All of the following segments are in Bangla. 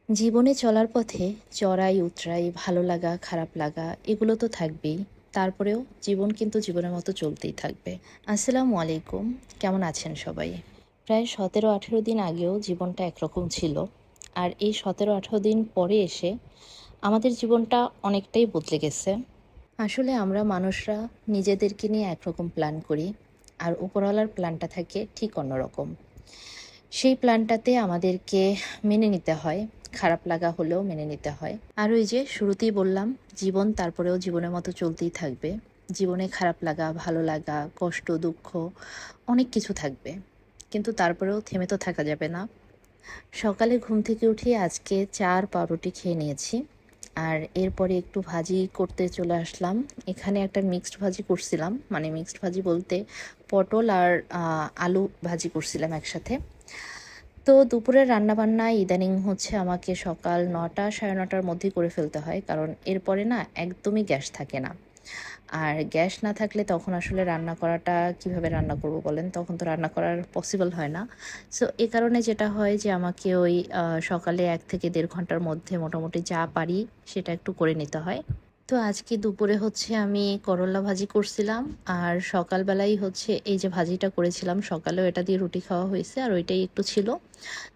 জীবনে চলার পথে চড়াই উতরাই ভালো লাগা খারাপ লাগা এগুলো তো থাকবেই। তারপরেও জীবন কিন্তু জীবনের মতো চলতেই থাকবে। আসসালামু আলাইকুম, কেমন আছেন সবাই? প্রায় 17-18 দিন আগেও জীবনটা একরকম ছিল, আর এই 17-18 দিন পরে এসে আমাদের জীবনটা অনেকটাই বদলে গেছে। আসলে আমরা মানুষরা নিজেদেরকে নিয়ে একরকম প্ল্যান করি, আর উপরওয়ালার প্ল্যানটা থাকে ঠিক অন্যরকম। সেই প্ল্যানটাতে আমাদেরকে মেনে নিতে হয়, খারাপ লাগা হলেও মেনে নিতে হয়। আর ওই যে শুরুতেই বললাম, জীবন তারপরেও জীবনের মতো চলতেই থাকবে। জীবনে খারাপ লাগা ভালো লাগা কষ্ট দুঃখ অনেক কিছু থাকবে, কিন্তু তারপরেও থেমে তো থাকা যাবে না। সকালে ঘুম থেকে উঠে আজকে 4 পাউরুটি খেয়ে নিয়েছি, আর এরপরে একটু ভাজি করতে চলে আসলাম। এখানে একটা মিক্সড ভাজি করছিলাম, মানে মিক্সড ভাজি বলতে পটল আর আলু ভাজি করছিলাম একসাথে। তো দুপুরের রান্নাবান্না ইদানিং হচ্ছে আমাকে সকাল 9টা 9:30টার মধ্যেই করে ফেলতে হয়, কারণ এরপরে না একদমই গ্যাস থাকে না। আর গ্যাস না থাকলে তখন আসলে রান্না করাটা কিভাবে রান্না করব বলেন, তখন তো রান্না করার পসিবল হয় না। সো এ কারণে যেটা হয় যে আমাকে ওই সকালে 1 থেকে 1.5 ঘন্টার মধ্যে মোটামুটি যা পারি সেটা একটু করে নিতে হয়। তো আজকে দুপুরে হচ্ছে আমি করলা ভাজি করছিলাম, আর সকালবেলাই হচ্ছে এই যে ভাজিটা করেছিলাম সকালেও এটা দিয়ে রুটি খাওয়া হয়েছে, আর ওইটাই একটু ছিল।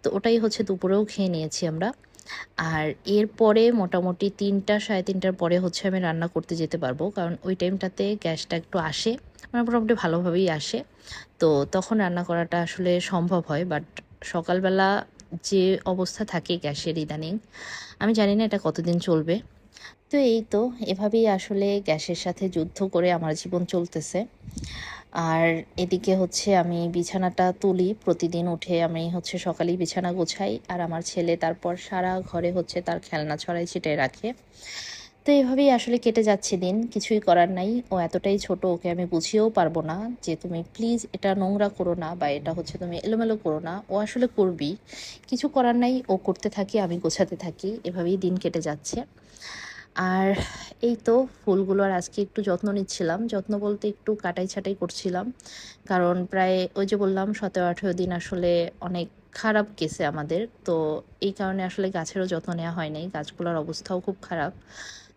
তো ওটাই হচ্ছে দুপুরেও খেয়ে নিয়েছি আমরা। আর এরপরে মোটামুটি 3টা 3:30টার পরে হচ্ছে আমি রান্না করতে যেতে পারবো, কারণ ওই টাইমটাতে গ্যাসটা একটু আসে, মানে মোটামুটি ভালোভাবেই আসে। তো তখন রান্না করাটা আসলে সম্ভব হয়, বাট সকালবেলা যে অবস্থা থাকে গ্যাসের ইদানিং, আমি জানি না এটা কতদিন চলবে। তো এই তো এভাবেই আসলে গ্যাসের সাথে যুদ্ধ করে আমার জীবন চলতেছে। আর এদিকে হচ্ছে আমি বিছানাটা তুলি, প্রতিদিন উঠে আমি হচ্ছে সকালেই বিছানা গোছাই, আর আমার ছেলে তারপর সারা ঘরে হচ্ছে তার খেলনা ছড়াই ছিটাই রাখে। তো এভাবেই আসলে কেটে যাচ্ছে দিন, কিছুই করার নাই। ও এতটাই ছোট, ওকে আমি বুঝিয়েও পারবো না যে তুমি প্লিজ এটা নোংরা করো না, বা এটা হচ্ছে তুমি এলোমেলো করো না। ও আসলে করবি, কিছু করার নাই, ও করতে থাকি আমি গোছাতে থাকি, এভাবেই দিন কেটে যাচ্ছে। আর এই তো ফুলগুলোর আজকে একটু যত্ন নিচ্ছিলাম, যত্ন বলতে একটু কাটাই ছাঁটাই করছিলাম, কারণ প্রায় ওই যে বললাম 17-18 দিন আসলে অনেক খারাপ গেছে আমাদের। তো এই কারণে আসলে গাছেরও যত্ন নেওয়া হয় নাই, গাছগুলোর অবস্থাও খুব খারাপ।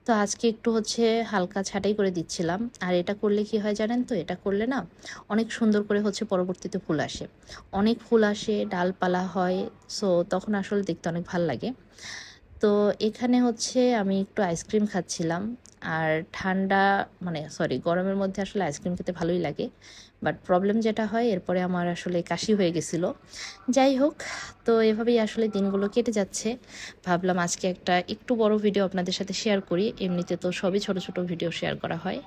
তো আজকে একটু হচ্ছে হালকা ছাঁটাই করে দিচ্ছিলাম। আর এটা করলে কি হয় জানেন তো, এটা করলে না অনেক সুন্দর করে হচ্ছে পরবর্তীতে ফুল আসে, অনেক ফুল আসে, ডালপালা হয়। সো তখন আসলে দেখতে অনেক ভাল লাগে। তো এখানে হচ্ছে আমি একটু আইসক্রিম খাচ্ছিলাম। আর ঠান্ডা, মানে সরি, গরমের মধ্যে আসলে আইসক্রিম খেতে ভালোই লাগে, বাট প্রবলেম যেটা হয় এরপরে আমার আসলে কাশি হয়ে গেছিলো। যাই হোক, তো এভাবেই আসলে দিনগুলো কেটে যাচ্ছে। ভাবলাম আজকে একটা একটু বড় ভিডিও আপনাদের সাথে শেয়ার করি, এমনিতে তো সবই ছোট ছোট ভিডিও শেয়ার করা হয়।